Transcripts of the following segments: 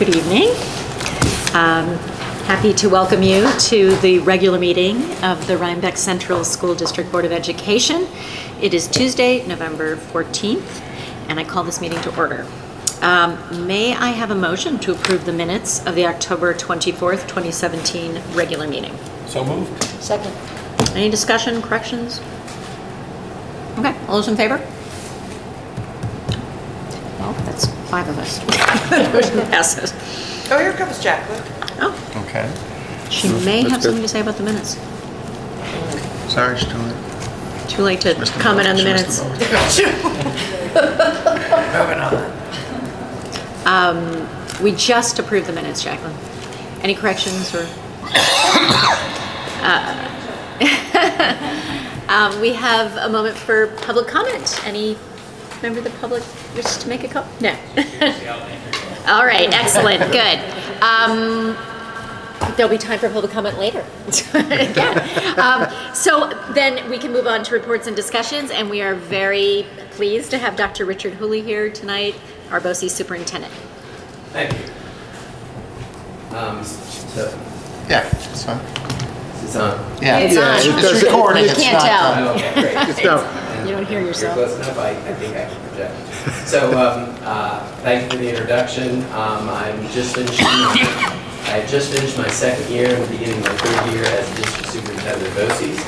Good evening. Happy to welcome you to the regular meeting of the Rhinebeck Central School District Board of Education. It is Tuesday, November 14th, and I call this meeting to order. May I have a motion to approve the minutes of the October 24th, 2017 regular meeting? So moved. Second. Any discussion, corrections? Okay, all those in favor? Well, that's 5 of us. Motion passes. Oh, here comes Jacqueline. Oh, Okay. she may have something to say about the minutes. Sorry, it's too late. Too late to Missed the comment on vote. the She missed minutes. the vote. Moving on. We just approved the minutes, Jacqueline. Any corrections or? We have a moment for public comment. Any member of the public wish to make a comment? No. All right, excellent, good. There'll be time for public comment later. So then we can move on to reports and discussions, and we are very pleased to have Dr. Richard Hooley here tonight, our BOCES superintendent. Thank you. Yeah, it's fine. It's on. Yeah, It's on. It's recording. You It's can't not tell. done. Oh, okay, great. It's done. You don't hear You're yourself. close enough, I think I can project. So, thank you for the introduction. I just finished my second year and beginning my third year as district superintendent of BOCES.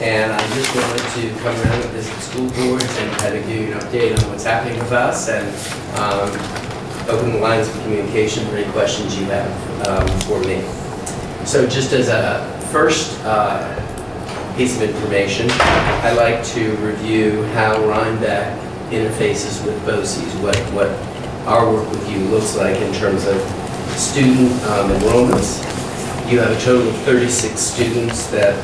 And I just wanted to come around and visit school boards and kind of give you an update on what's happening with us and open the lines of communication for any questions you have for me. So just as a first piece of information, I'd like to review how Rhinebeck interfaces with BOCES, what our work with you looks like in terms of student enrollments. You have a total of 36 students that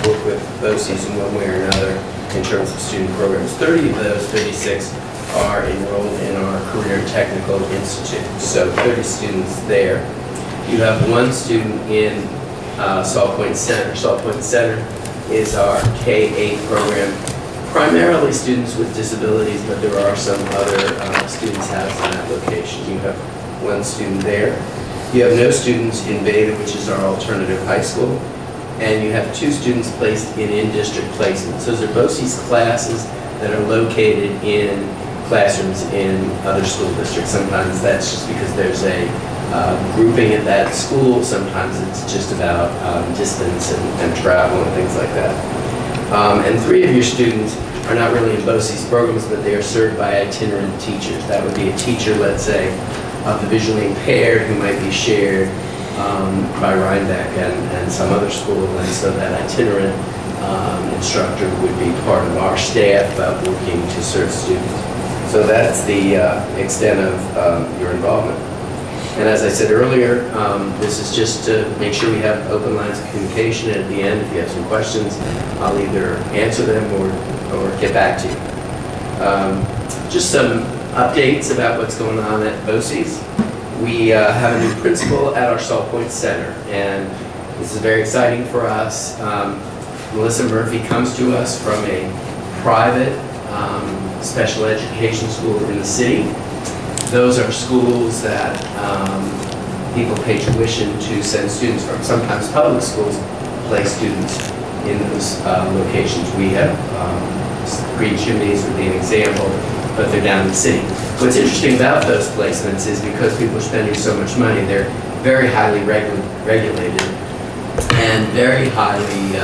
work with BOCES in one way or another in terms of student programs. 30 of those 36 are enrolled in our Career Technical Institute, so 30 students there. You have one student in Salt Point Center. Salt Point Center is our K-8 program, primarily students with disabilities, but there are some other students housed in that location. You have one student there. You have no students in Beta, which is our alternative high school, and you have 2 students placed in in-district placements. Those are BOCES classes that are located in classrooms in other school districts. Sometimes that's just because there's a grouping at that school. Sometimes it's just about distance and travel and things like that. And 3 of your students are not really in BOCES programs, but they are served by itinerant teachers. That would be a teacher, let's say, of the visually impaired who might be shared by Rhinebeck and some other school, and so that itinerant instructor would be part of our staff working to serve students. So that's the extent of your involvement. And as I said earlier, this is just to make sure we have open lines of communication, and at the end, if you have some questions, I'll either answer them or get back to you. Just some updates about what's going on at BOCES. We have a new principal at our Salt Point Center, and this is very exciting for us. Melissa Murphy comes to us from a private special education school in the city. Those are schools that people pay tuition to send students from. Sometimes public schools place students in those locations. We have Green Chimneys would be an example, but they're down in the city. What's interesting about those placements is because people are spending so much money, they're very highly regulated and very highly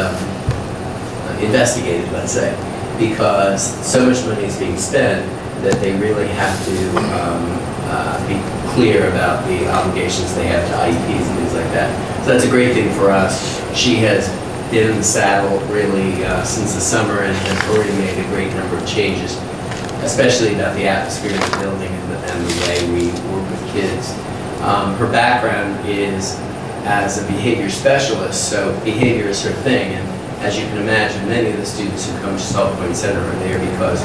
investigated, let's say, because so much money is being spent that they really have to be clear about the obligations they have to IEPs and things like that. So that's a great thing for us. She has been in the saddle really since the summer and has already made a great number of changes, especially about the atmosphere of the building and the way we work with kids. Her background is as a behavior specialist, so behavior is her thing. And as you can imagine, many of the students who come to Salt Point Center are there because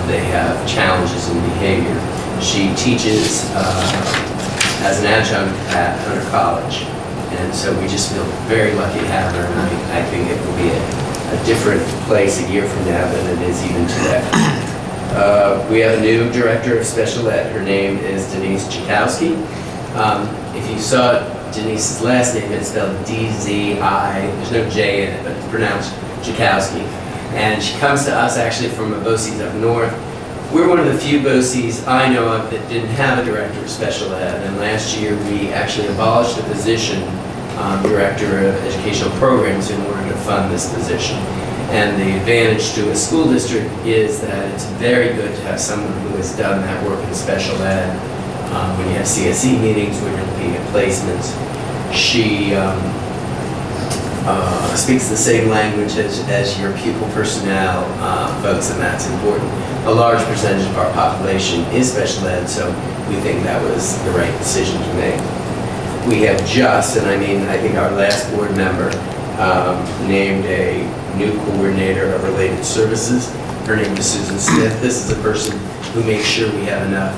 they have challenges in behavior. She teaches as an adjunct at Hunter College, and so we just feel very lucky to have her, and I think it will be a different place a year from now than it is even today. We have a new director of special ed. Her name is Denise Chikowski, If you saw Denise's last name, it's spelled D-Z-I. There's no J in it, but it's pronounced Jakowski. And she comes to us actually from a BOCES up north. We're one of the few BOCES I know of that didn't have a director of special ed. And last year we actually abolished the position, director of educational programs, in order to fund this position. And the advantage to a school district is that it's very good to have someone who has done that work in special ed. When you have CSE meetings, when you're looking at placements, she speaks the same language as your pupil personnel folks, and that's important. A large percentage of our population is special ed, so we think that was the right decision to make. We have just, and I mean, I think our last board member named a new coordinator of related services. Her name is Susan Smith. This is a person who makes sure we have enough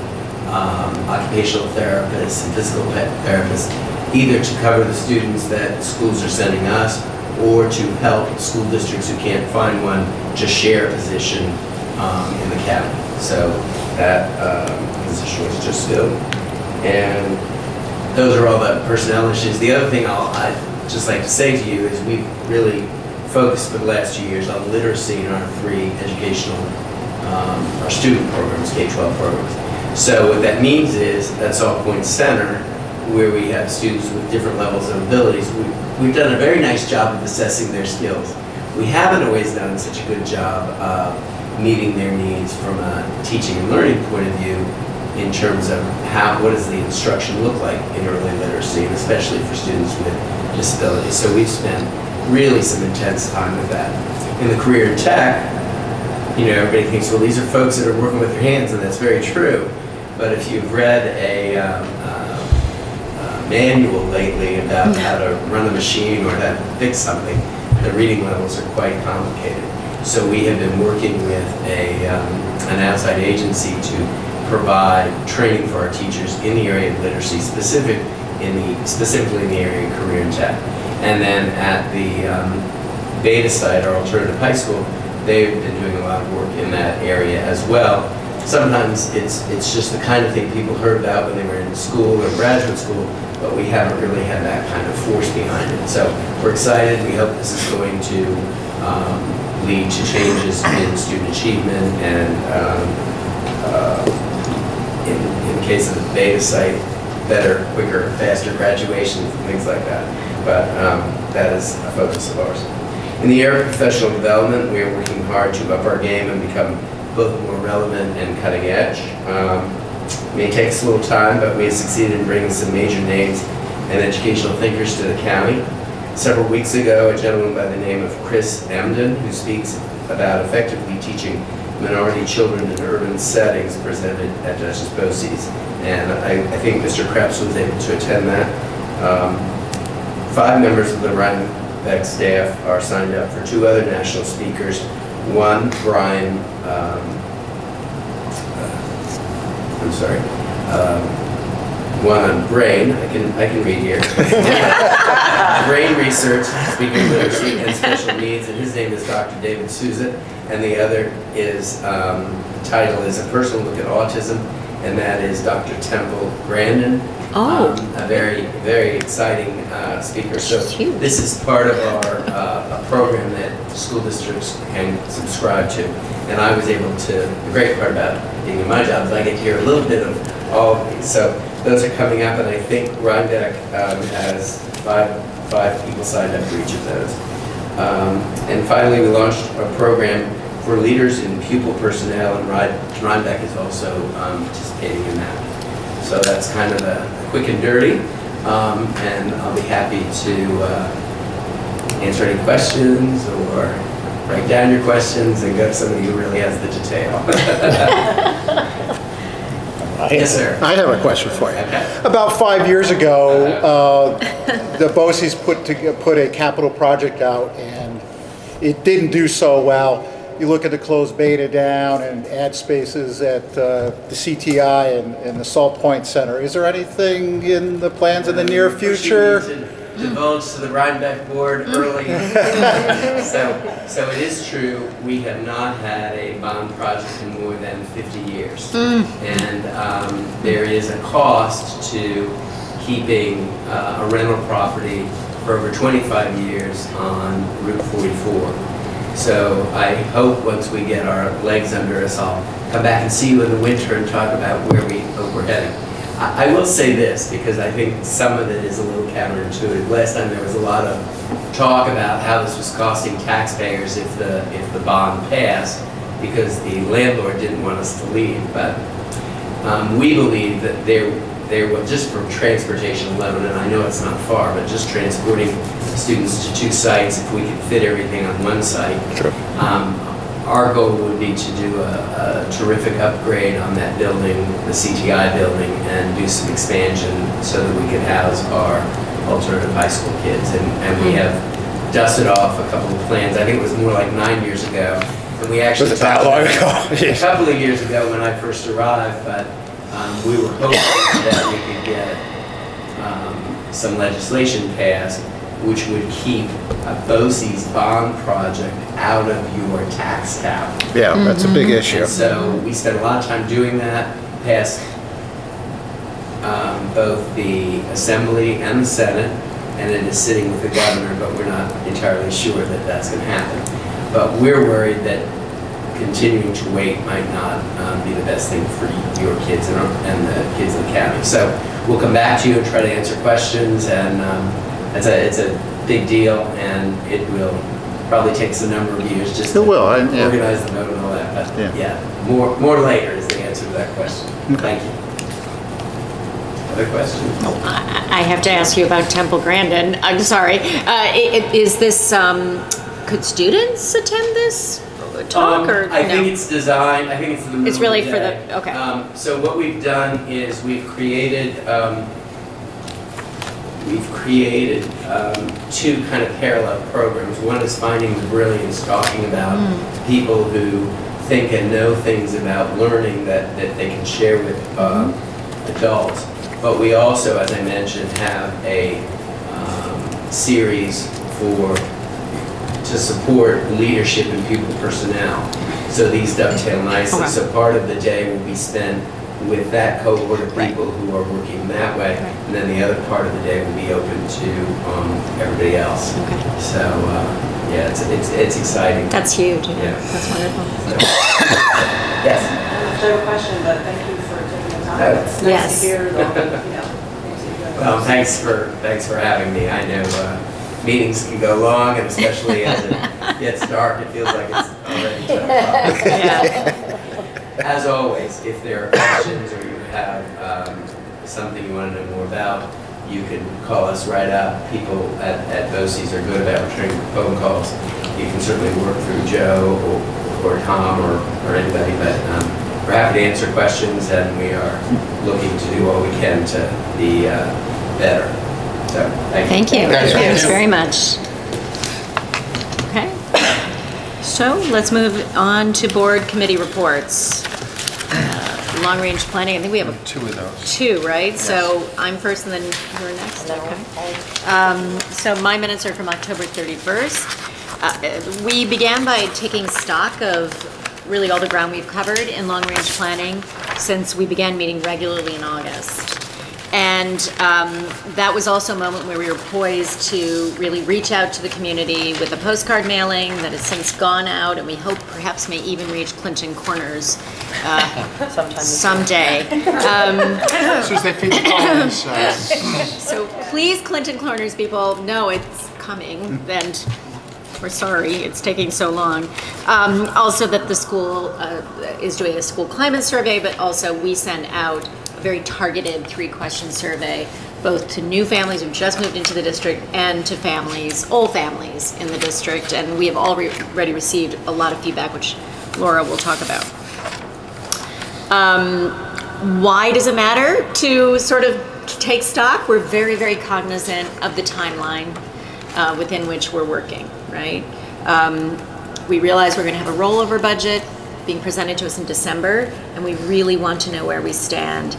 occupational therapists and physical therapists, either to cover the students that schools are sending us, or to help school districts who can't find one just share a position in the county. So that position was just filled. And those are all the personnel issues. The other thing I'd just like to say to you is we've really focused for the last 2 years on literacy in our 3 educational, our student programs, K-12 programs. So what that means is that's all Point Center, where we have students with different levels of abilities. We've done a very nice job of assessing their skills. We haven't always done such a good job of meeting their needs from a teaching and learning point of view in terms of what does the instruction look like in early literacy, and especially for students with disabilities. So we've spent really some intense time with that. In the career in tech, you know, everybody thinks, well, these are folks that are working with their hands, and that's very true. But if you've read a manual lately about how to run a machine or how to fix something, the reading levels are quite complicated. So we have been working with an outside agency to provide training for our teachers in the area of literacy, specifically in the area of career and tech. And then at the Beta site, our alternative high school, they've been doing a lot of work in that area as well. Sometimes it's just the kind of thing people heard about when they were in school or graduate school, but we haven't really had that kind of force behind it. So we're excited. We hope this is going to lead to changes in student achievement and in the case of the Beta site, better, quicker, faster graduations and things like that. But that is a focus of ours. In the area of professional development, we are working hard to up our game and become both more relevant and cutting edge. It may take us a little time, but we have succeeded in bringing some major names and educational thinkers to the county. Several weeks ago, a gentleman by the name of Chris Emden, who speaks about effectively teaching minority children in urban settings, presented at Justice BOCES. And I think Mr. Krebs was able to attend that. 5 members of the Rhinebeck staff are signed up for 2 other national speakers. One, Brian, one on brain, I can read here. Brain research, speaking of literacy and special needs, and his name is Dr. David Souza, and the other is, the title is A Personal Look at Autism, and that is Dr. Temple Grandin. Oh. A very, very exciting speaker. So this is part of our a program that school districts can subscribe to. And I was able to, the great part about being in my job is I get to hear a little bit of all of these. So those are coming up, and I think Rhinebeck has five people signed up for each of those. And finally, we launched a program for leaders in pupil personnel, and Rhinebeck is also participating in that. So that's kind of a quick and dirty, and I'll be happy to answer any questions or write down your questions and go to somebody who really has the detail. Yes, sir. I have a question for you. Okay. About 5 years ago, the BOCES put a capital project out, and it didn't do so well. You look at the closed Beta down and add spaces at the CTI and the Salt Point Center. Is there anything in the plans in the near future? Divulge to the Rhinebeck Board early. So it is true, we have not had a bond project in more than 50 years. And there is a cost to keeping a rental property for over 25 years on Route 44. So I hope once we get our legs under us, I'll come back and see you in the winter and talk about where we hope we're heading. I will say this, because I think some of it is a little counterintuitive. Last time there was a lot of talk about how this was costing taxpayers if the bond passed, because the landlord didn't want us to leave. But we believe that there was, just from transportation alone, and I know it's not far, but just transporting students to 2 sites, if we could fit everything on 1 site. Sure. Our goal would be to do a terrific upgrade on that building, the CTI building, and do some expansion so that we could house our alternative high school kids. And we have dusted off a couple of plans. I think it was more like 9 years ago. And we actually Was it that long ago? a couple of years ago when I first arrived, but we were hoping that we could get some legislation passed which would keep a BOCES bond project out of your tax cap. Yeah, that's a big issue. And so we spent a lot of time doing that, passed both the Assembly and the Senate, and it is sitting with the governor, but we're not entirely sure that that's going to happen. But we're worried that continuing to wait might not be the best thing for your kids and the kids in the county. So we'll come back to you and try to answer questions, and it's a big deal, and it will probably take us a number of years just to organize the vote and all that. But yeah, more later is the answer to that question. Thank you. Other questions? I have to ask you about Temple Grandin. I'm sorry. Is this, could students attend this talk, or I think it's designed, I think it's the middle it's really of the for day. the, okay. So what we've done is we've created 2 kind of parallel programs. One is Finding the Brilliance, talking about people who think and know things about learning that they can share with adults. But we also, as I mentioned, have a series to support leadership and pupil personnel. So these dovetail nicely. Okay. So part of the day will be spent with that cohort of people who are working that way, and then the other part of the day will be open to everybody else. Okay. So yeah, it's exciting. That's huge. Yeah. That's wonderful. So, yes. I have a question, but thank you for taking the time. It's nice Yes. to hear the, things that you're doing. Well, thanks for having me. I know meetings can go long, and especially as it gets dark, it feels like it's already 10 o'clock. Yeah. As always, if there are questions or you have something you want to know more about, you can call us right up. People at BOCES are good about returning phone calls. You can certainly work through Joe or Tom or anybody, but we're happy to answer questions, and we are looking to do all we can to be better. So, thank you. Thanks very much. Okay. So let's move on to board committee reports. Long-range planning, I think we have 2 of those. 2, right? Yes. So I'm first and then you're next, okay. So my minutes are from October 31st. We began by taking stock of really all the ground we've covered in long-range planning since we began meeting regularly in August. And that was also a moment where we were poised to really reach out to the community with a postcard mailing that has since gone out, and we hope perhaps may even reach Clinton Corners someday. As soon as they feed the colonies. So please, Clinton Corners people, know it's coming, and we're sorry it's taking so long. Also that the school is doing a school climate survey, but also we send out very targeted 3-question survey, both to new families who've just moved into the district and to families, all families in the district. And we have already received a lot of feedback, which Laura will talk about. Why does it matter to sort of take stock? We're very, very cognizant of the timeline within which we're working, right? We realize we're going to have a rollover budget being presented to us in December, and we really want to know where we stand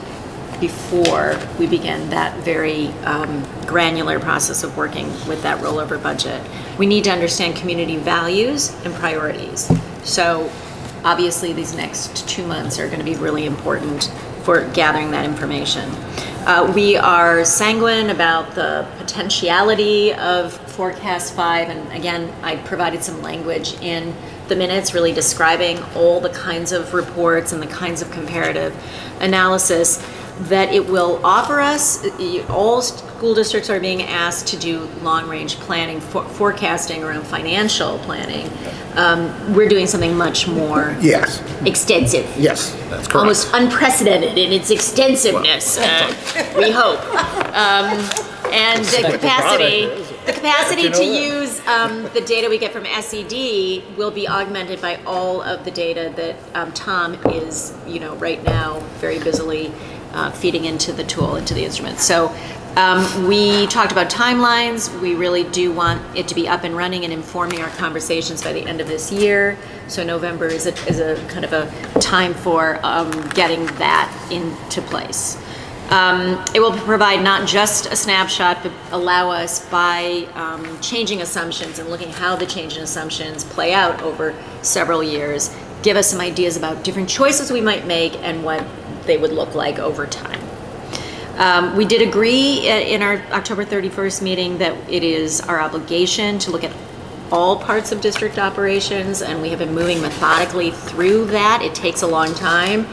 before we begin that very granular process of working with that rollover budget. We need to understand community values and priorities. So obviously these next 2 months are going to be really important for gathering that information. We are sanguine about the potentiality of Forecast 5, and again, I provided some language in the minutes really describing all the kinds of reports and the kinds of comparative analysis that it will offer us. All school districts are being asked to do long-range planning, forecasting around financial planning. We're doing something much more Yes. extensive. Yes, that's correct. Almost unprecedented in its extensiveness, we hope. And the capacity to use the data we get from SED will be augmented by all of the data that Tom is, right now very busily feeding into the tool, into the instrument. So we talked about timelines. We really do want it to be up and running and informing our conversations by the end of this year. So November is a kind of a time for getting that into place. It will provide not just a snapshot, but allow us by changing assumptions and looking how the change in assumptions play out over several years, give us some ideas about different choices we might make and what they would look like over time. We did agree in our October 31st meeting that it is our obligation to look at all parts of district operations, and we have been moving methodically through that. It takes a long time,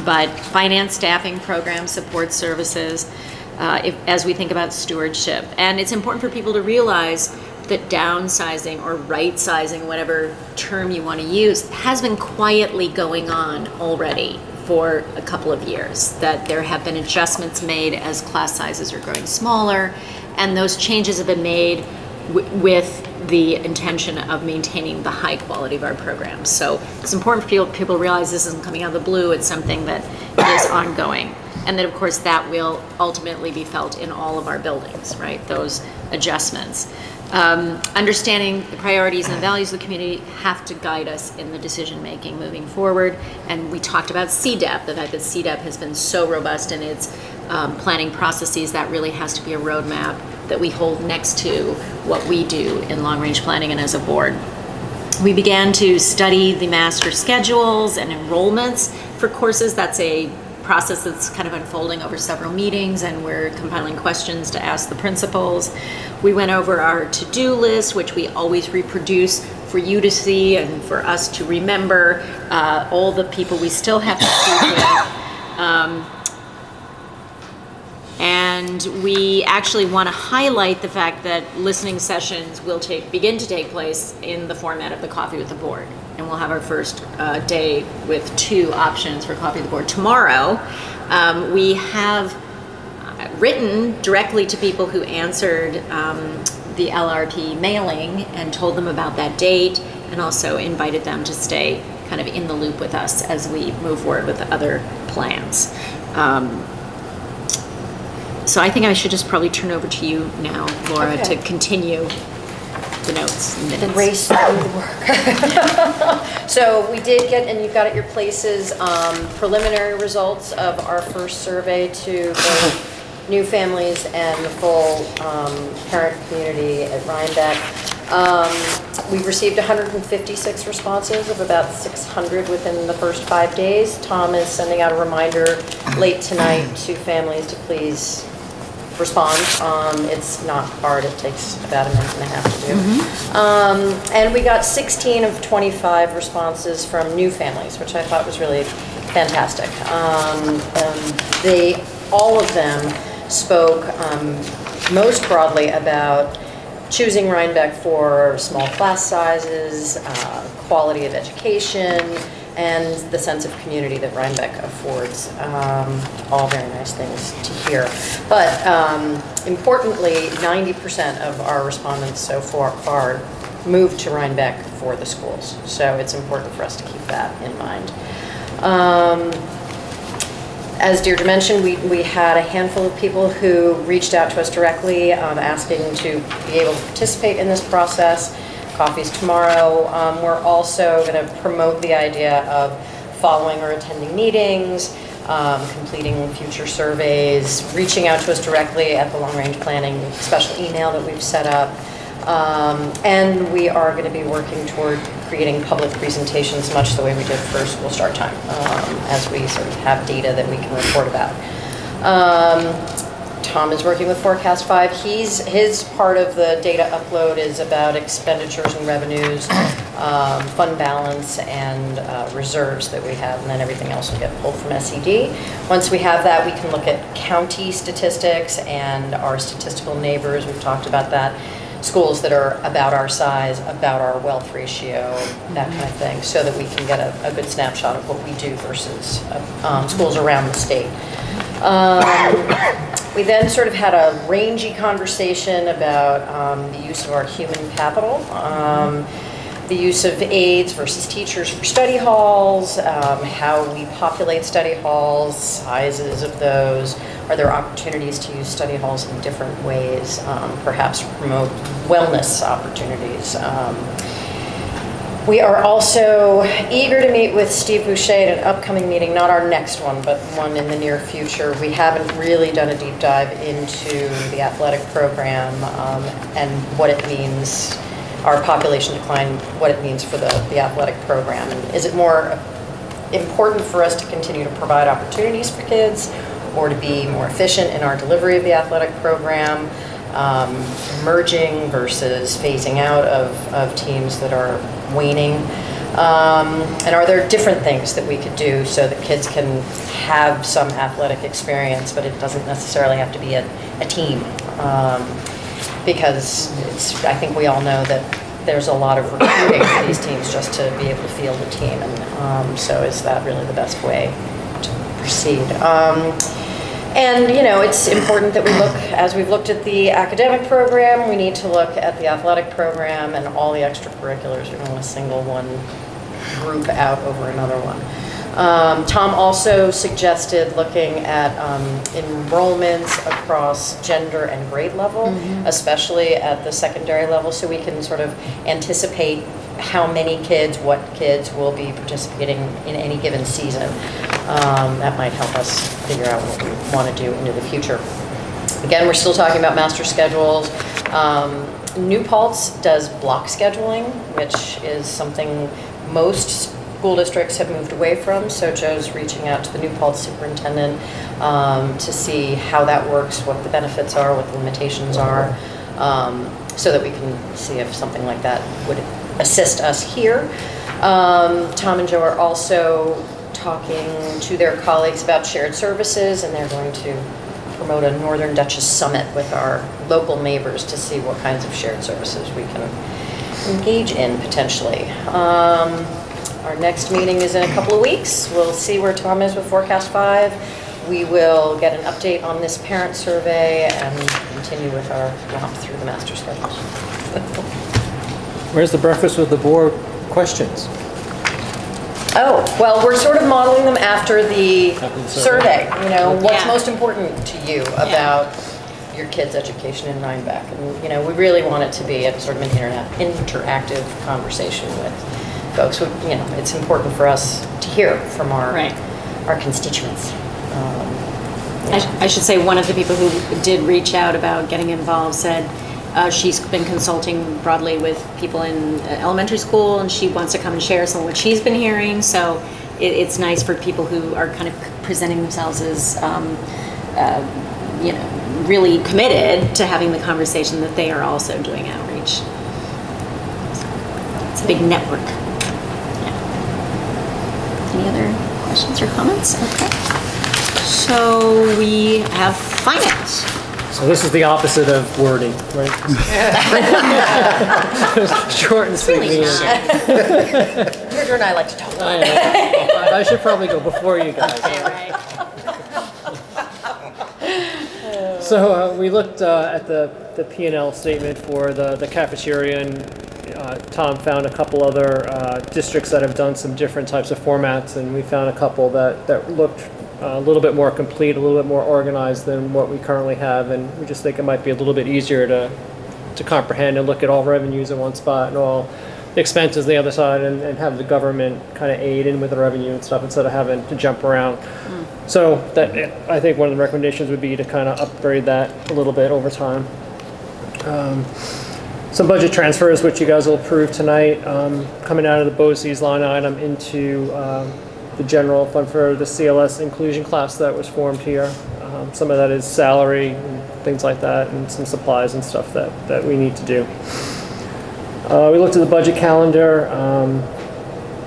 but finance, staffing, programs, support services, as we think about stewardship. And it's important for people to realize that downsizing or right-sizing, whatever term you want to use, has been quietly going on already for a couple of years, that there have been adjustments made as class sizes are growing smaller, and those changes have been made with the intention of maintaining the high quality of our programs. So it's important for people to realize this isn't coming out of the blue, it's something that is ongoing. And then of course that will ultimately be felt in all of our buildings, right? Those adjustments. Understanding the priorities and the values of the community have to guide us in the decision making moving forward. And we talked about CDEP, the fact that CDEP has been so robust in its planning processes. That really has to be a roadmap that we hold next to what we do in long-range planning and as a board. We began to study the master schedules and enrollments for courses. That's a process that's kind of unfolding over several meetings, and we're compiling questions to ask the principals. We went over our to-do list, which we always reproduce for you to see and for us to remember, all the people we still have to speak with. And we actually want to highlight the fact that listening sessions will begin to take place in the format of the Coffee with the Board. And we'll have our first day with 2 options for Coffee with the Board tomorrow. We have written directly to people who answered the LRP mailing and told them about that date, and also invited them to stay kind of in the loop with us as we move forward with the other plans. So I think I should just probably turn over to you now, Laura, to continue the notes and minutes. Race through the work. So we did get, and you've got at your places, preliminary results of our first survey to both new families and the full parent community at Rhinebeck. We've received 156 responses of about 600 within the first 5 days. Tom is sending out a reminder late tonight to families to please respond. It's not hard, it takes about a minute and a half to do. And we got 16 of 25 responses from new families, which I thought was really fantastic. All of them spoke most broadly about choosing Rhinebeck for small class sizes, quality of education, and the sense of community that Rhinebeck affords. All very nice things to hear. But importantly, 90% of our respondents so far moved to Rhinebeck for the schools. So it's important for us to keep that in mind. As Deirdre mentioned, we had a handful of people who reached out to us directly asking to be able to participate in this process. Coffee's tomorrow. We're also going to promote the idea of following or attending meetings, completing future surveys, reaching out to us directly at the long-range planning special email that we've set up. And we are going to be working toward creating public presentations much the way we did for school start time, as we sort of have data that we can report about. Tom is working with Forecast 5. His part of the data upload is about expenditures and revenues, fund balance, and reserves that we have, and then everything else will get pulled from SED. Once we have that, we can look at county statistics and our statistical neighbors. We've talked about that. Schools that are about our size, about our wealth ratio, that kind of thing, so that we can get a good snapshot of what we do versus schools around the state. We then sort of had a rangy conversation about the use of our human capital, the use of aides versus teachers for study halls, how we populate study halls, sizes of those. Are there opportunities to use study halls in different ways, perhaps promote wellness opportunities? We are also eager to meet with Steve Boucher at an upcoming meeting, not our next one, but one in the near future. We haven't really done a deep dive into the athletic program and what it means, our population decline, what it means for the athletic program. And is it more important for us to continue to provide opportunities for kids, or to be more efficient in our delivery of the athletic program, merging versus phasing out of teams that are waning? And are there different things that we could do so that kids can have some athletic experience, but it doesn't necessarily have to be a team? Because I think we all know that there's a lot of recruiting for these teams just to be able to field a team, and so is that really the best way to proceed? And, you know, it's important that we look, as we've looked at the academic program, we need to look at the athletic program and all the extracurriculars. We don't want to single one group out over another one. Tom also suggested looking at enrollments across gender and grade level, especially at the secondary level, so we can sort of anticipate how many kids, what kids will be participating in any given season. That might help us figure out what we want to do into the future. Again, we're still talking about master schedules. New Paltz does block scheduling, which is something most school districts have moved away from, so Joe's reaching out to the New Paltz superintendent to see how that works, what the benefits are, what the limitations are, so that we can see if something like that would assist us here. Tom and Joe are also talking to their colleagues about shared services, and they're going to promote a Northern Duchess Summit with our local neighbors to see what kinds of shared services we can engage in potentially. Our next meeting is in a couple of weeks. We'll see where Tom is with Forecast 5. We will get an update on this parent survey and continue with our romp through the master schedules. Where's the breakfast with the board questions? Oh, well, we're sort of modeling them after the survey. You know, what's most important to you about your kids' education in Rhinebeck? And, you know, we really want it to be a sort of an interactive conversation with folks. You know, it's important for us to hear from our constituents. I should say one of the people who did reach out about getting involved said she's been consulting broadly with people in elementary school, and she wants to come and share some of what she's been hearing. So it's nice for people who are kind of presenting themselves as, you know, really committed to having the conversation that they are also doing outreach. It's a big network. Any other questions or comments? Okay. So we have finance. So this is the opposite of wording, right? Short and sweet. Really Deirdre and I like to talk. I should probably go before you guys. So we looked at the P&L statement for the cafeteria, and Tom found a couple other districts that have done some different types of formats, and we found a couple that looked a little bit more complete, a little bit more organized than what we currently have, and we just think it might be a little bit easier to comprehend and look at all revenues in one spot and all the expenses on the other side, and have the government kind of aid in with the revenue and stuff instead of having to jump around. So that, I think one of the recommendations would be to kind of upgrade that a little bit over time. Some budget transfers, which you guys will approve tonight, coming out of the BOCES line item into the general fund for the CLS inclusion class that was formed here. Some of that is salary and things like that, and some supplies and stuff that we need to do. We looked at the budget calendar,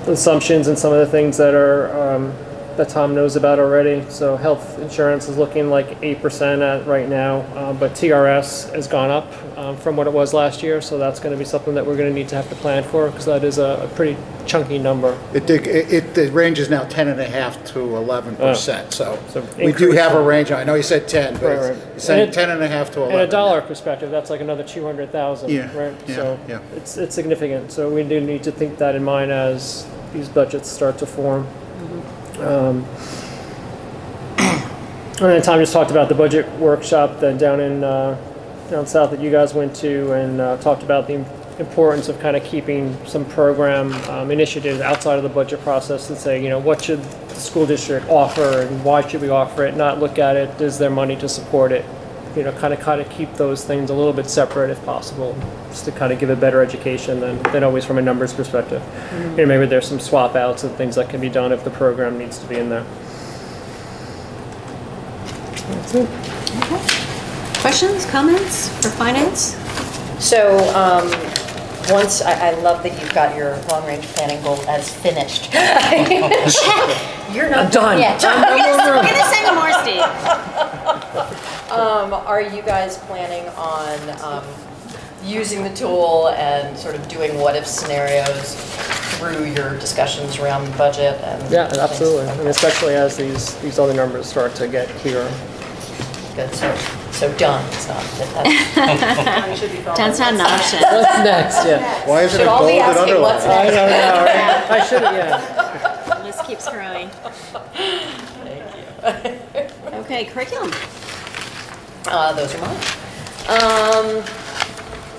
assumptions and some of the things that are that Tom knows about already. So health insurance is looking like 8% right now, but TRS has gone up from what it was last year. So that's going to be something that we're going to need to have to plan for, because that is a pretty chunky number. The range is now 10.5% to 11%. So we do increase. have a range. I know you said 10, but Right. it's saying 10.5 to 11. In a dollar perspective, that's like another 200,000, Yeah, right? yeah, So yeah. it's significant. So we do need to think that in mind as these budgets start to form. And then Tom just talked about the budget workshop that down south that you guys went to, and talked about the importance of kind of keeping some program initiatives outside of the budget process and say, what should the school district offer and why should we offer it, not look at it, is there money to support it? Kind of keep those things a little bit separate if possible, just to kind of give a better education than always from a numbers perspective. Maybe there's some swap outs and things that can be done if the program needs to be in there. That's it. Okay. Questions, comments for finance? So, once, I love that you've got your long-range planning goal as finished. You're not done yet. We're going to send you more, Steve. Are you guys planning on using the tool and sort of doing what-if scenarios through your discussions around the budget? And Yeah, absolutely. And especially as these other numbers start to get clearer. Good. So done. It's not. It should be felt. Done's not an option. What's next? Yeah. Why isn't it Should all bold be and asking what's underlined? next. I don't know. Right? I should have. Yeah. The list keeps growing. Okay, curriculum. Those are mine.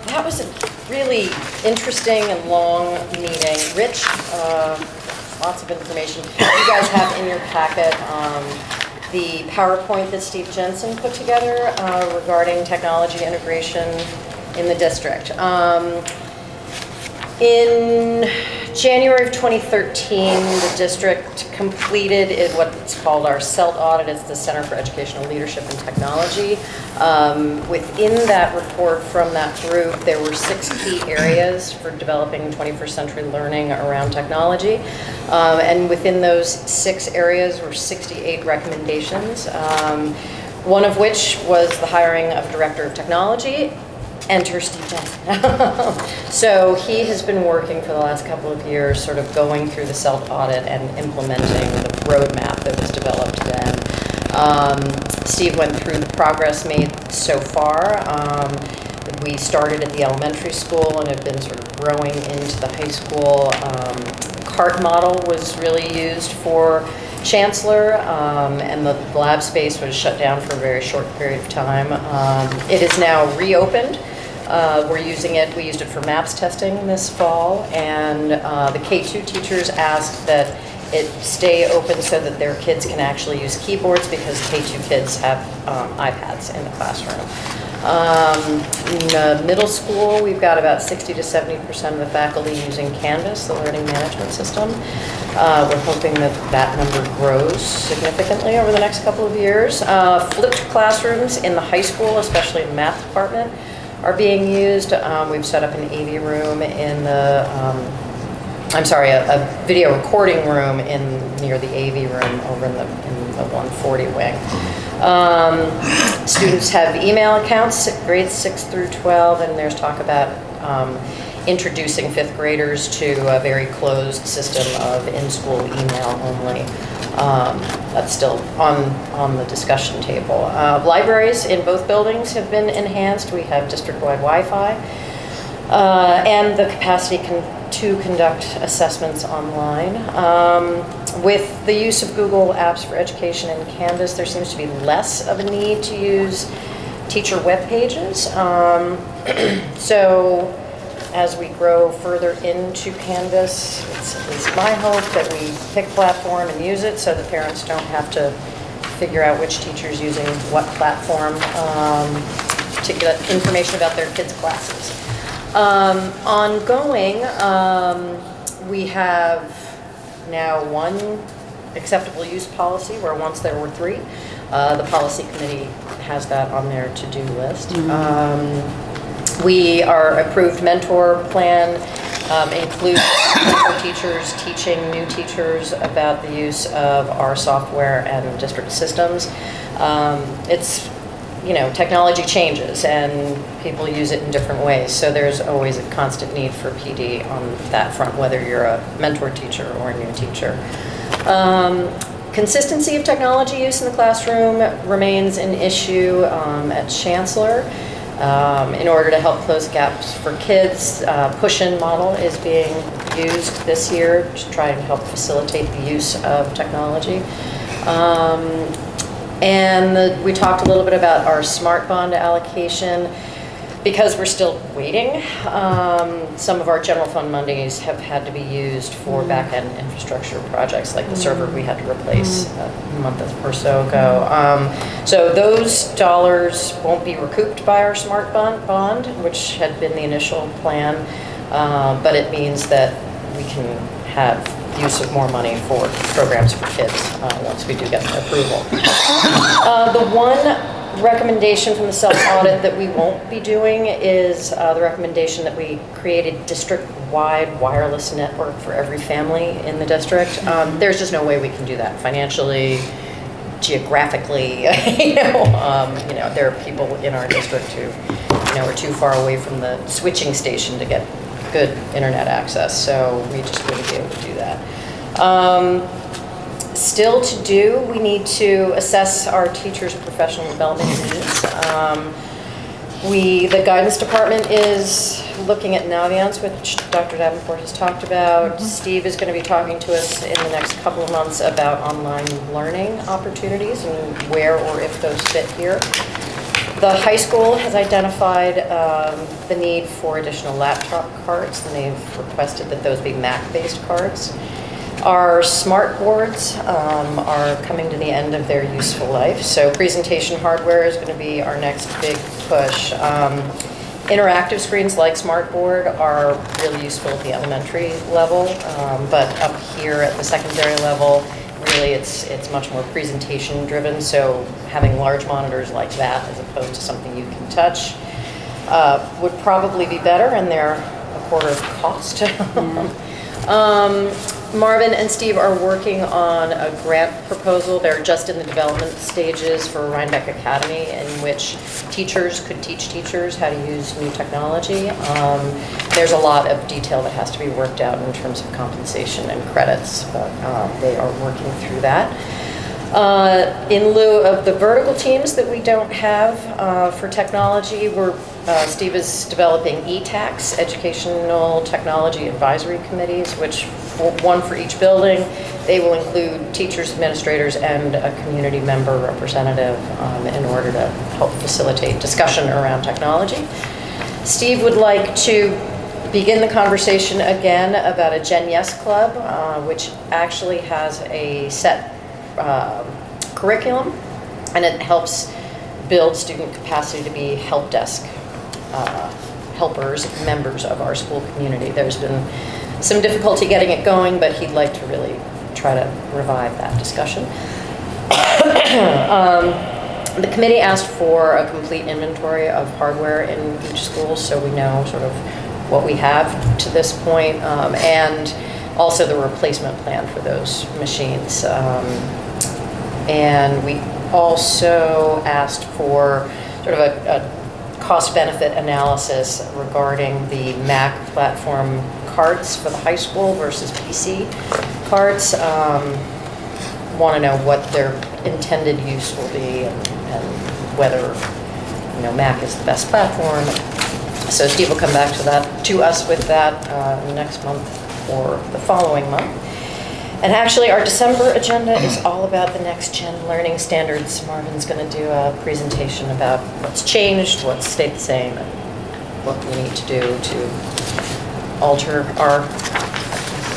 That was a really interesting and long meeting. Rich, lots of information. You guys have in your packet the PowerPoint that Steve Jensen put together regarding technology integration in the district. In January of 2013, the district completed what's called our CELT audit. It's the Center for Educational Leadership and Technology. Within that report from that group, there were 6 key areas for developing 21st century learning around technology. And within those 6 areas were 68 recommendations, one of which was the hiring of a director of technology. Enter Steve Jensen. So he has been working for the last couple of years, sort of going through the CELT audit and implementing the roadmap that was developed then. Steve went through the progress made so far. We started at the elementary school and have been sort of growing into the high school. CART model was really used for Chancellor, and the lab space was shut down for a very short period of time. It is now reopened. We're using it, we used it for MAPS testing this fall, and the K2 teachers asked that it stay open so that their kids can actually use keyboards, because K2 kids have iPads in the classroom. In the middle school, we've got about 60 to 70% of the faculty using Canvas, the learning management system. We're hoping that that number grows significantly over the next couple of years. Flipped classrooms in the high school, especially in the math department, are being used. We've set up an AV room in the, a video recording room near the AV room over in the 140 wing. Students have email accounts, grades 6 through 12, and there's talk about introducing 5th graders to a very closed system of in-school email only. That's still on the discussion table. Libraries in both buildings have been enhanced. We have district-wide Wi-Fi and the capacity to conduct assessments online. With the use of Google Apps for Education and Canvas, there seems to be less of a need to use teacher web pages. So as we grow further into Canvas, it's at least my hope that we pick platform and use it so the parents don't have to figure out which teacher's using what platform to get information about their kids' classes. Ongoing, we have now 1 acceptable use policy, where once there were 3. The policy committee has that on their to-do list. Our approved mentor plan includes mentor teachers teaching new teachers about the use of our software and district systems. It's, technology changes and people use it in different ways, so there's always a constant need for PD on that front, whether you're a mentor teacher or a new teacher. Consistency of technology use in the classroom remains an issue at Chancellor. In order to help close gaps for kids, push-in model is being used this year to try and help facilitate the use of technology. We talked a little bit about our smart bond allocation. Because we're still waiting, some of our general fund monies have had to be used for back-end infrastructure projects, like the server we had to replace a month or so ago. So those dollars won't be recouped by our smart bond, which had been the initial plan, but it means that we can have use of more money for programs for kids once we do get the approval. The one recommendation from the self-audit that we won't be doing is the recommendation that we create a district-wide wireless network for every family in the district. There's just no way we can do that financially, geographically. There are people in our district who are too far away from the switching station to get good internet access, so we just wouldn't be able to do that. Still to do, we need to assess our teachers' professional development needs. The guidance department is looking at Naviance, which Dr. Davenport has talked about. Steve is going to be talking to us in the next couple of months about online learning opportunities and where or if those fit here. The high school has identified the need for additional laptop cards, and they've requested that those be Mac-based cards. Our smart boards are coming to the end of their useful life, so presentation hardware is going to be our next big push. Interactive screens like Smartboard are really useful at the elementary level, but up here at the secondary level, really it's much more presentation driven, so having large monitors like that as opposed to something you can touch would probably be better, and they're a quarter of the cost. Marvin and Steve are working on a grant proposal. They're just in the development stages for Rhinebeck Academy, in which teachers could teach teachers how to use new technology. There's a lot of detail that has to be worked out in terms of compensation and credits, but they are working through that. In lieu of the vertical teams that we don't have for technology, Steve is developing ETACs, Educational Technology Advisory Committees, which one for each building. They will include teachers, administrators, and a community member representative in order to help facilitate discussion around technology. Steve would like to begin the conversation again about a Gen Yes Club, which actually has a set curriculum, and it helps build student capacity to be help desk helpers, members of our school community. There's been some difficulty getting it going, but he'd like to really try to revive that discussion. The committee asked for a complete inventory of hardware in each school, so we know sort of what we have to this point, and also the replacement plan for those machines. And we also asked for sort of a cost-benefit analysis regarding the Mac platform cards for the high school versus PC cards. Want to know what their intended use will be, and whether Mac is the best platform. So Steve will come back to us with that next month or the following month. And actually, our December agenda is all about the next-gen learning standards. Marvin's going to do a presentation about what's changed, what's stayed the same, and what we need to do to alter our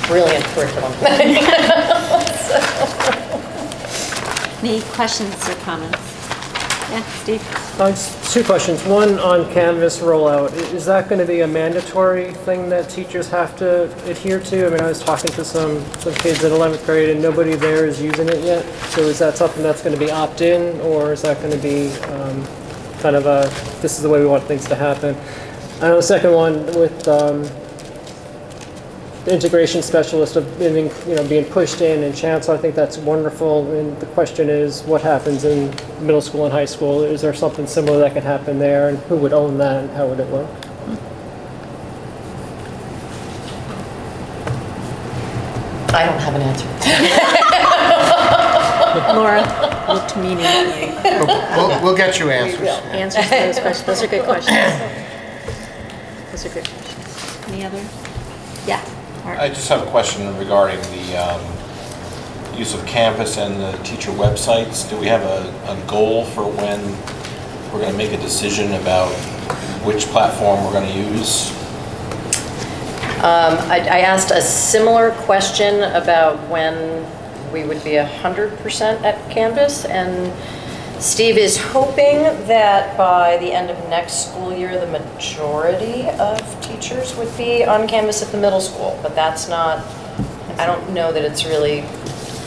brilliant curriculum. Any questions or comments? Yeah, Steve? Just two questions. One on Canvas rollout. Is that going to be a mandatory thing that teachers have to adhere to? I mean, I was talking to some kids in 11th grade and nobody there is using it yet. So is that something that's going to be opt-in, or is that going to be kind of a, this is the way we want things to happen? And the second one with the integration specialist of being pushed in and Chancellor, I think that's wonderful. And the question is, what happens in middle school and high school? Is there something similar that could happen there, and who would own that, and how would it work? I don't have an answer. Laura looked meaningfully. We'll get you answers. Answers to those questions. Those are good questions. Those are good questions. Any other? Yeah. I just have a question regarding the use of Canvas and the teacher websites. Do we have a goal for when we're going to make a decision about which platform we're going to use? I asked a similar question about when we would be 100% at Canvas, and Steve is hoping that by the end of next school year, the majority of teachers would be on Canvas at the middle school, but that's not, I don't know that it's really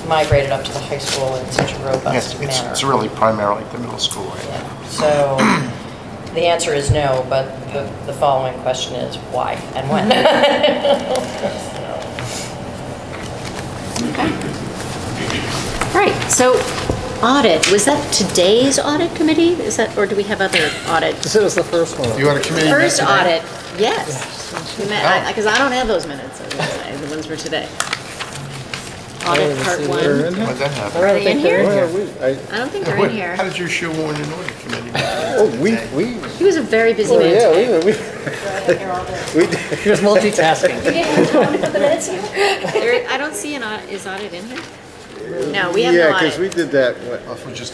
migrated up to the high school in such a robust manner. It's really primarily the middle school right now. So the answer is no, but the following question is why and when? Okay. All right, so audit, was that today's audit committee? Is that, or do we have other audits? This was the first one. You want a committee? First met today? audit, yes. Because I don't have those minutes, I was gonna say, the ones for today. Audit part one. How'd that happen? Are they in here? I I don't think they're in here. How did your shoehorn in audit committee? He was a very busy man today. He was multitasking. I don't see an audit, is audit in here? No, we have no Yeah, because we audit. did that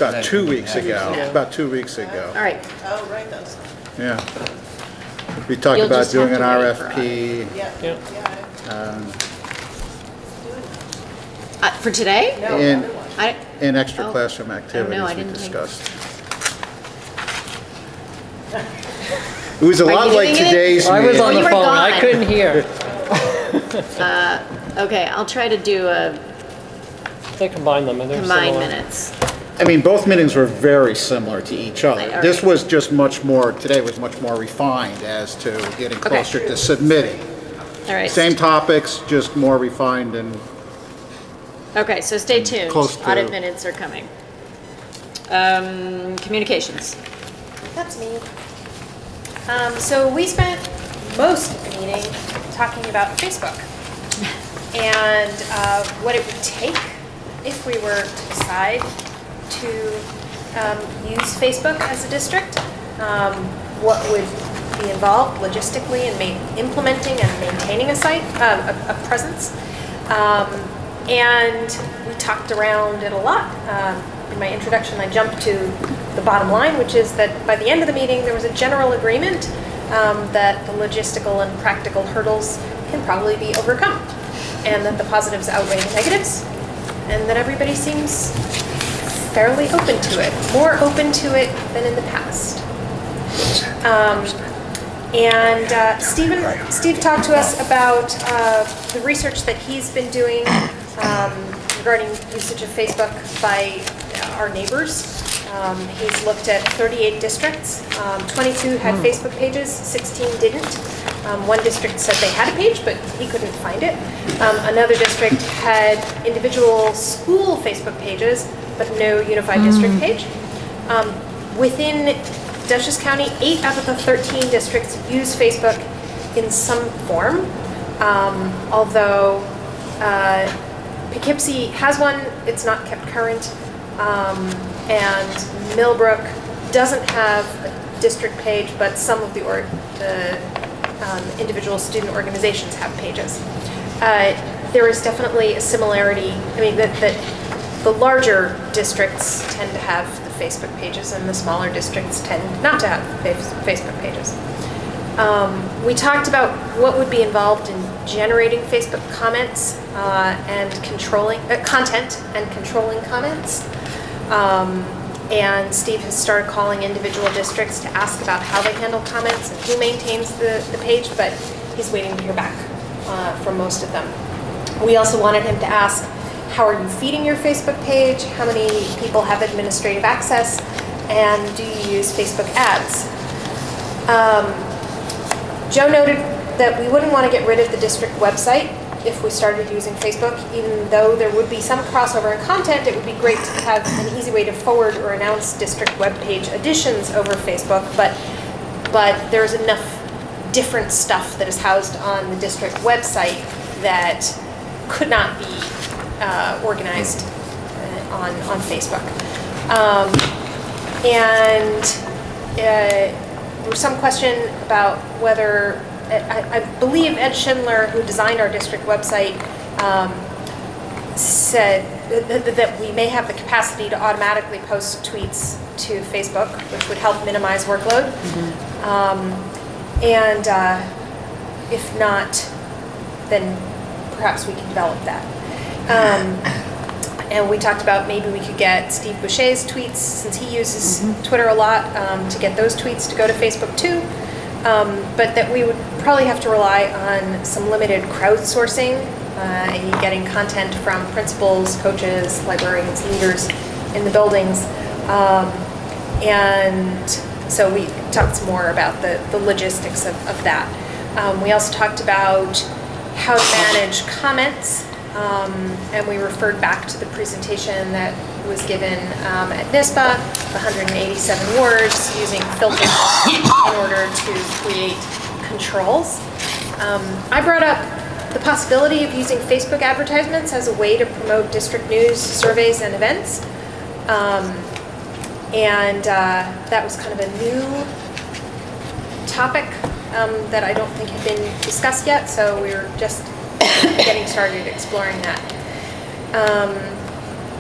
about 2 weeks ago. About 2 weeks ago. All right, Oh, right, those. Yeah. We talked You'll about just have doing an to wait for RFP. Yeah. for today? And, I, and extra Oh. classroom activities I we didn't think- discussed. It was a Are lot you like doing it? today's I was meeting. on you the were phone. I gone. couldn't hear. okay, I'll try to do a They combined them and they're combined similar. minutes. I mean, both meetings were very similar to each other. All This right. was just much more, today was much more refined as to getting closer to submitting. All right. Same topics, just more refined and Okay, so stay tuned. Close to- Audit minutes are coming. Communications. That's me. So we spent most of the meeting talking about Facebook and what it would take if we were to decide to use Facebook as a district, what would be involved logistically in implementing and maintaining a site, a presence. And we talked around it a lot. In my introduction, I jumped to the bottom line, which is that by the end of the meeting, there was a general agreement that the logistical and practical hurdles can probably be overcome, and that the positives outweigh the negatives, and that everybody seems fairly open to it, more open to it than in the past. Steve talked to us about the research that he's been doing regarding usage of Facebook by our neighbors. He's looked at 38 districts. 22 had Facebook pages, 16 didn't. One district said they had a page, but he couldn't find it. Another district had individual school Facebook pages, but no unified district page. Within Dutchess County, 8 out of the 13 districts use Facebook in some form, although Poughkeepsie has one, it's not kept current, and Millbrook doesn't have a district page, but some of the individual student organizations have pages. There is definitely a similarity, I mean, that the larger districts tend to have the Facebook pages and the smaller districts tend not to have Facebook pages. We talked about what would be involved in generating Facebook comments and controlling content and controlling comments. And Steve has started calling individual districts to ask about how they handle comments and who maintains the page, but he's waiting to hear back from most of them. We also wanted him to ask, how are you feeding your Facebook page? How many people have administrative access? And do you use Facebook ads? Joe noted that we wouldn't want to get rid of the district website if we started using Facebook. Even though there would be some crossover in content, it would be great to have an easy way to forward or announce district web page additions over Facebook, but there's enough different stuff that is housed on the district website that could not be organized on Facebook. There was some question about whether, I believe Ed Schindler, who designed our district website, said that we may have the capacity to automatically post tweets to Facebook, which would help minimize workload. If not, then perhaps we can develop that. And we talked about maybe we could get Steve Boucher's tweets, since he uses Twitter a lot, to get those tweets to go to Facebook too. But that we would probably have to rely on some limited crowdsourcing, getting content from principals, coaches, librarians, leaders in the buildings. And so we talked some more about the logistics of that. We also talked about how to manage comments, and we referred back to the presentation that was given at NISBA, 187 words, using filters in order to create controls. I brought up the possibility of using Facebook advertisements as a way to promote district news, surveys, and events. That was kind of a new topic that I don't think had been discussed yet, so we were just getting started exploring that.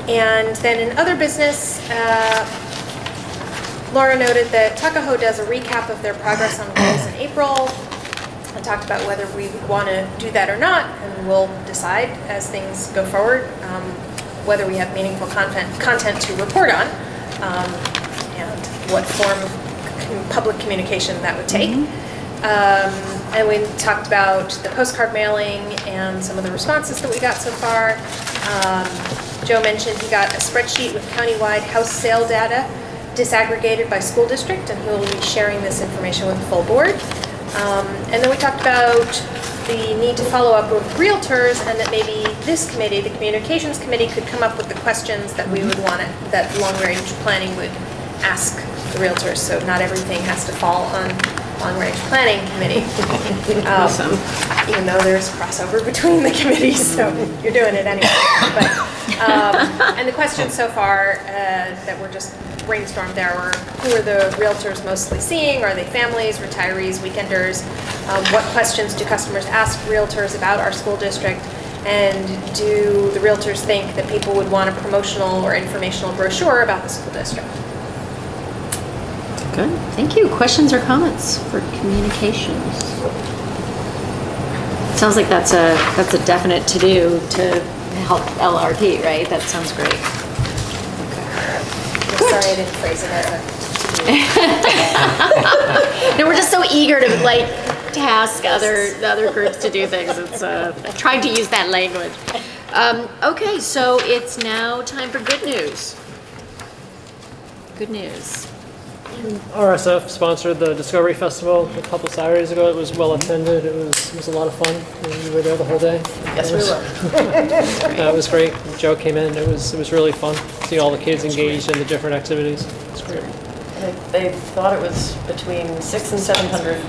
And then in other business, Laura noted that Tuckahoe does a recap of their progress on goals in April, and talked about whether we would want to do that or not, and we'll decide as things go forward whether we have meaningful content to report on, and what form of public communication that would take. And we talked about the postcard mailing and some of the responses that we got so far. Joe mentioned he got a spreadsheet with countywide house sale data disaggregated by school district, and he will be sharing this information with the full board. And then we talked about the need to follow up with realtors, and that maybe this committee, the communications committee, could come up with the questions that we would want that long-range planning would ask the realtors, so not everything has to fall on long-range planning committee. Awesome. Even though there's crossover between the committees, so you're doing it anyway. But, and the questions so far that were just brainstormed there were, who are the realtors mostly seeing? Are they families, retirees, weekenders? What questions do customers ask realtors about our school district? And do the realtors think that people would want a promotional or informational brochure about the school district? Good, thank you. Questions or comments for communications? Sounds like that's a definite to-do to help LRP, right? That sounds great. Okay. Sorry I didn't phrase it as a No, we're just so eager to like task other groups to do things. It's trying to use that language. Okay, so it's now time for good news. Good news. RSF sponsored the Discovery Festival a couple Saturdays ago. It was well attended. It was a lot of fun. We were there the whole day. Yes, we were. It was great. Joe came in. It was really fun. See all the kids engaged in the different activities. It's great. They thought it was between 600 and 700.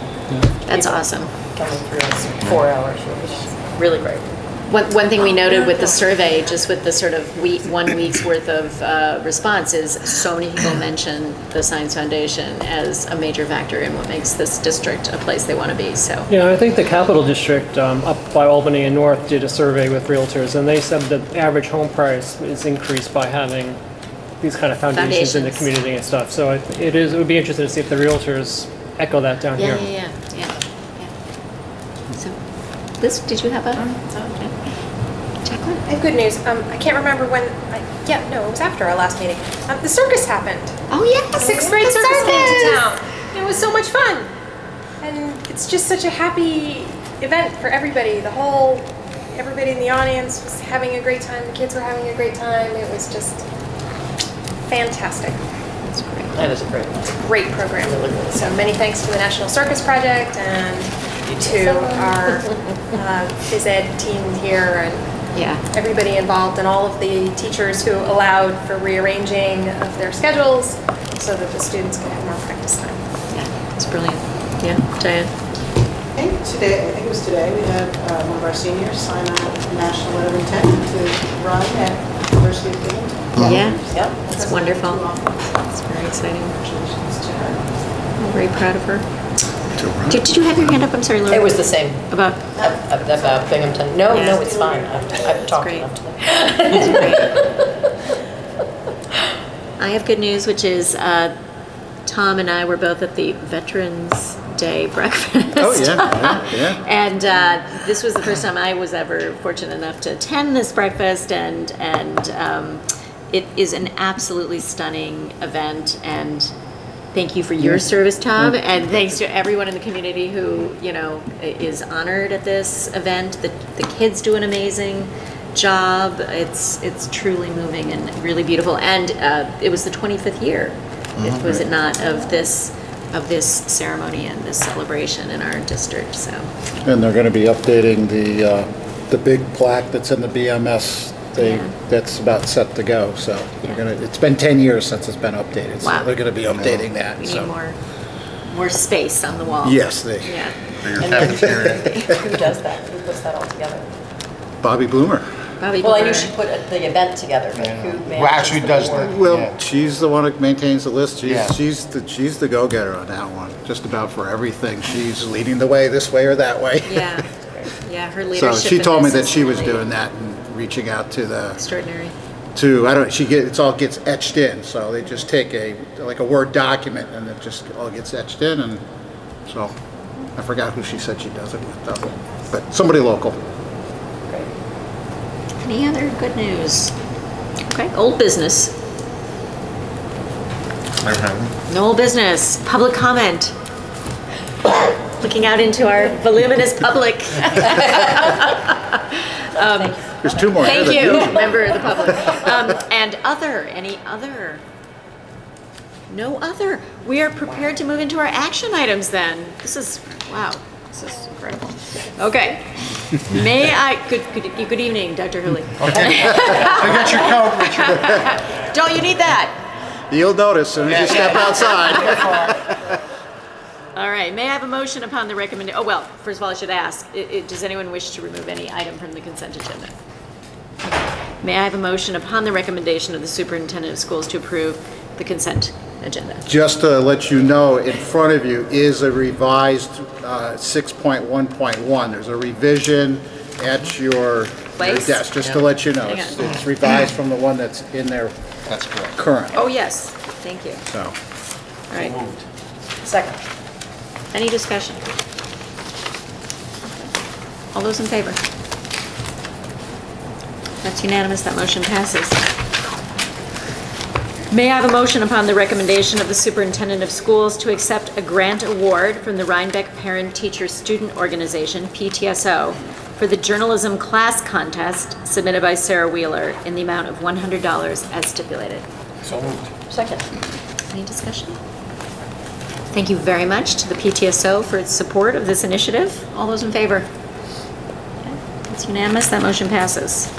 That's awesome. Coming through. It's 4 hours. It was really great. One thing we noted with the survey, just with the sort of 1 week's worth of response, is so many people mention the Science Foundation as a major factor in what makes this district a place they want to be. So yeah, I think the Capital District up by Albany and North did a survey with realtors, and they said the average home price is increased by having these kind of foundations in the community and stuff. So it would be interesting to see if the realtors echo that down here. Yeah. So, Liz, did you have a? Jacqueline? I have good news. I can't remember when, it was after our last meeting. The circus happened. Oh, yeah. The sixth grade circus came to town. It was so much fun. And it's just such a happy event for everybody. Everybody in the audience was having a great time. The kids were having a great time. It was just fantastic. That's great. That is great. It's a great program. So many thanks to the National Circus Project and to our phys ed team here and everybody involved and all of the teachers who allowed for rearranging of their schedules so that the students could have more practice time. Yeah, it's brilliant. Yeah, Diane. I think it was today, we had one of our seniors sign a national letter of intent to run at University of Binghamton. Yeah, it's wonderful. It's very exciting. Congratulations to her. I'm very proud of her. Did you have your hand up? I'm sorry, Laura. It was the same. About Binghamton. No, Yeah. no, it's fine. I've talked great. enough today. It's great. I have good news, which is Tom and I were both at the Veterans Day breakfast. Oh, yeah. And this was the first time I was ever fortunate enough to attend this breakfast, and it is an absolutely stunning event. And thank you for your service, Tom, and thanks to everyone in the community who is honored at this event. The kids do an amazing job. It's truly moving and really beautiful. And it was the 25th year, was it not, of this ceremony and this celebration in our district. So, And they're going to be updating the big plaque that's in the BMS. That's about set to go. So it's been 10 years since it's been updated. So they're going to be updating that. We need more space on the wall. Yes, Bigger cafeteria. Who does that? Who puts that all together? Bobby Bloomer. Well, I knew she put the event together, but who manages Who actually does board? that? Well, she's the one that maintains the list. Yeah. She's the go-getter on that one. Just about for everything. She's leading the way this way or that way. Yeah, her leadership. So she in told me this that is she was really doing that and reaching out to the extraordinary. It all gets etched in. So they just take a Word document and it just all gets etched in, and so I forgot who she said she does it with though, but somebody local. Any other good news? Okay, old business. No old business. Public comment. Looking out into our voluminous public. There's two more. Thank you, member of the public. And any other? No other. We are prepared to move into our action items then. This is incredible. Okay. May I, good evening, Dr. Hooley. Okay. I got your coat, Richard. Don't you need that? You'll notice as soon as you step outside. All right, may I have a motion upon the recommendation? Oh, well, first of all, I should ask, does anyone wish to remove any item from the consent agenda? May I have a motion upon the recommendation of the superintendent of schools to approve the consent agenda? Just to let you know, in front of you is a revised 6.1.1. There's a revision at your desk, just to let you know. It's revised from the one that's in there. That's correct. Current. Oh, yes, thank you. So. All right. Second. Any discussion? All those in favor? That's unanimous, that motion passes. May I have a motion upon the recommendation of the superintendent of schools to accept a grant award from the Rhinebeck Parent Teacher Student Organization, PTSO, for the journalism class contest submitted by Sarah Wheeler in the amount of $100 as stipulated? So moved. Second. Any discussion? Thank you very much to the PTSO for its support of this initiative. All those in favor? Okay. It's unanimous, that motion passes.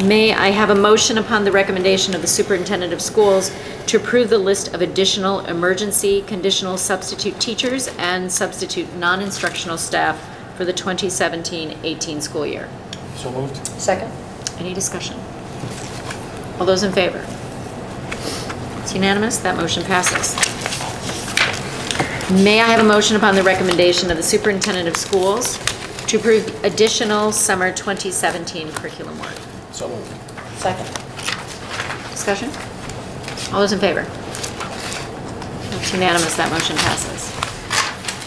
May I have a motion upon the recommendation of the superintendent of schools to approve the list of additional emergency conditional substitute teachers and substitute non-instructional staff for the 2017-18 school year? So moved. Second. Any discussion? All those in favor? It's unanimous, that motion passes. May I have a motion upon the recommendation of the superintendent of schools to approve additional summer 2017 curriculum work? So moved. Second. Discussion? All those in favor? It's unanimous, that motion passes.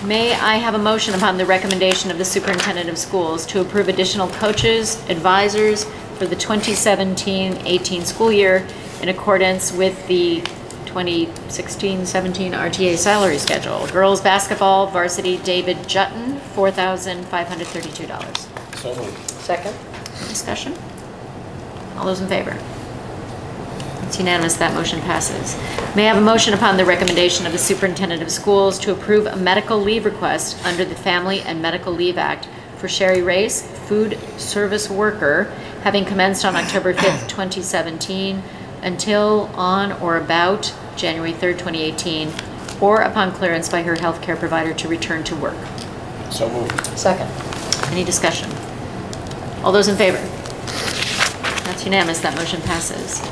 May I have a motion upon the recommendation of the superintendent of schools to approve additional coaches, advisors for the 2017-18 school year in accordance with the 2016-17 RTA salary schedule? Girls basketball varsity David Jutton, $4,532. So moved. Second? Discussion? All those in favor? It's unanimous, that motion passes. May I have a motion upon the recommendation of the superintendent of schools to approve a medical leave request under the Family and Medical Leave Act for Sherry Race, food service worker, having commenced on October 5th, 2017, until on or about January 3rd, 2018, or upon clearance by her healthcare provider to return to work. So moved. Second. Any discussion? All those in favor? That's unanimous, that motion passes.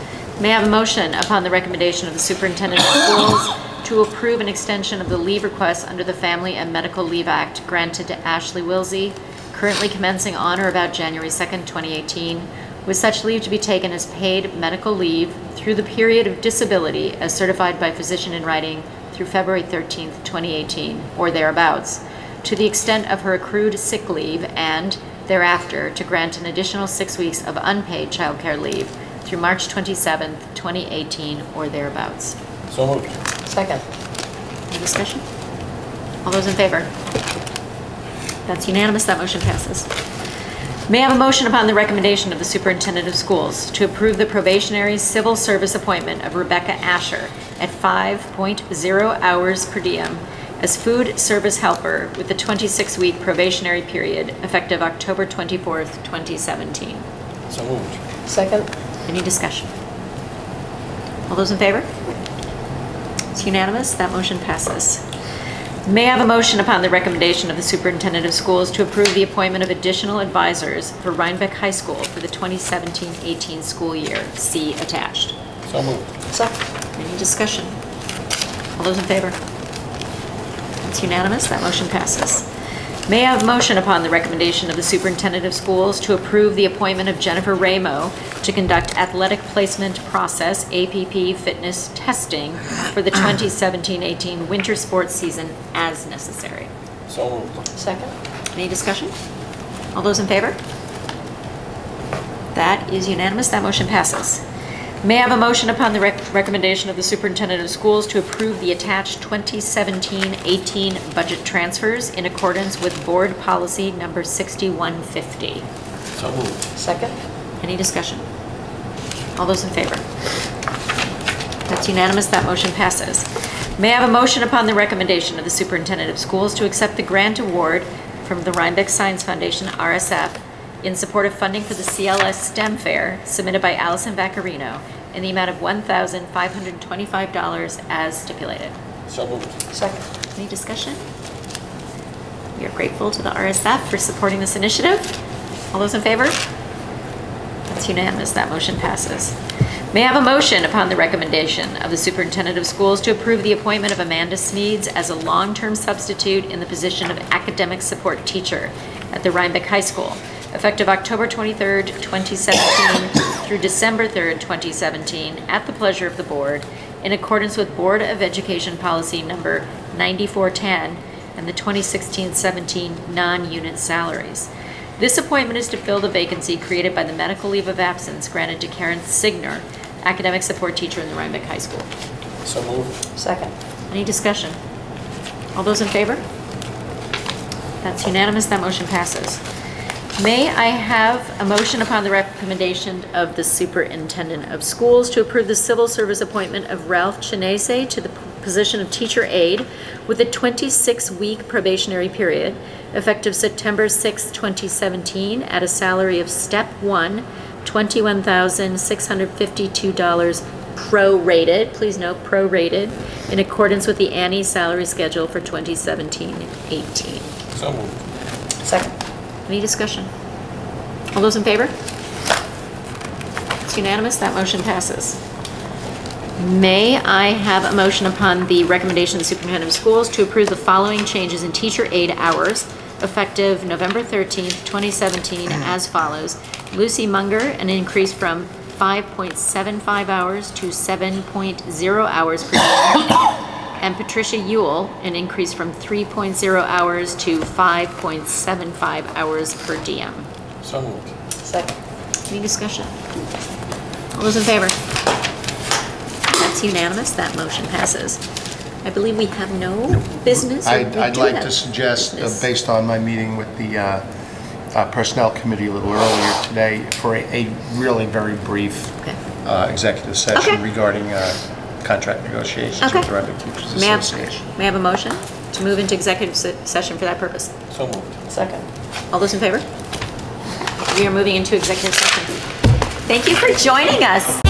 May I have a motion upon the recommendation of the superintendent of schools to approve an extension of the leave request under the Family and Medical Leave Act granted to Ashley Wilsey, currently commencing on or about January 2nd, 2018, with such leave to be taken as paid medical leave through the period of disability as certified by physician in writing through February 13th, 2018, or thereabouts, to the extent of her accrued sick leave, and thereafter to grant an additional 6 weeks of unpaid childcare leave through March 27th, 2018, or thereabouts. So moved. Second. Any discussion? All those in favor? That's unanimous, that motion passes. May I have a motion upon the recommendation of the superintendent of schools to approve the probationary civil service appointment of Rebecca Asher at 5.0 hours per diem as food service helper with a 26-week probationary period effective October 24th, 2017. So moved. Second? Any discussion? All those in favor? It's unanimous, that motion passes. May I have a motion upon the recommendation of the superintendent of schools to approve the appointment of additional advisors for Rhinebeck High School for the 2017-18 school year? See attached. So moved. Second. Any discussion? All those in favor? It's unanimous, that motion passes. May I have a motion upon the recommendation of the superintendent of schools to approve the appointment of Jennifer Ramo to conduct athletic placement process APP fitness testing for the 2017-18 winter sports season as necessary? So moved. Second? Any discussion? All those in favor? That is unanimous, that motion passes. May I have a motion upon the recommendation of the superintendent of schools to approve the attached 2017-18 budget transfers in accordance with board policy number 6150? So moved. Second? Any discussion? All those in favor? That's unanimous, that motion passes. May I have a motion upon the recommendation of the superintendent of schools to accept the grant award from the Rhinebeck Science Foundation, RSF, in support of funding for the CLS STEM Fair submitted by Allison Vaccarino in the amount of $1,525 as stipulated? So moved. Second. Any discussion? We are grateful to the RSF for supporting this initiative. All those in favor? That's unanimous, that motion passes. May I have a motion upon the recommendation of the superintendent of schools to approve the appointment of Amanda Smeeds as a long-term substitute in the position of academic support teacher at the Rhinebeck High School, effective October 23rd, 2017 through December 3rd, 2017, at the pleasure of the board, in accordance with Board of Education policy number 9410 and the 2016-17 non-unit salaries. This appointment is to fill the vacancy created by the medical leave of absence granted to Karen Signer, academic support teacher in the Rhinebeck High School. So moved. Second. Any discussion? All those in favor? That's unanimous, that motion passes. May I have a motion upon the recommendation of the superintendent of schools to approve the civil service appointment of Ralph Chinese to the position of teacher aide with a 26-week probationary period, effective September 6, 2017, at a salary of step 1, $21,652 prorated, please note prorated, in accordance with the Annie salary schedule for 2017-18. So moved. Second. Any discussion? All those in favor? It's unanimous, that motion passes. May I have a motion upon the recommendation of the superintendent of schools to approve the following changes in teacher aide hours effective November 13th, 2017 as follows. Lucy Munger, an increase from 5.75 hours to 7.0 hours per day and Patricia Ewell, an increase from 3.0 hours to 5.75 hours per diem. So moved. Second. Any discussion? All those in favor? That's unanimous, that motion passes. I believe we have no business. Or we I'd do like have to suggest, business. based on my meeting with the Personnel Committee a little earlier today, for a really very brief Okay. executive session Okay. regarding contract negotiations Okay. with the Rhinebeck Teachers May I Association. may I have a motion to move into executive session for that purpose? So moved. Second. All those in favor? We are moving into executive session. Thank you for joining us.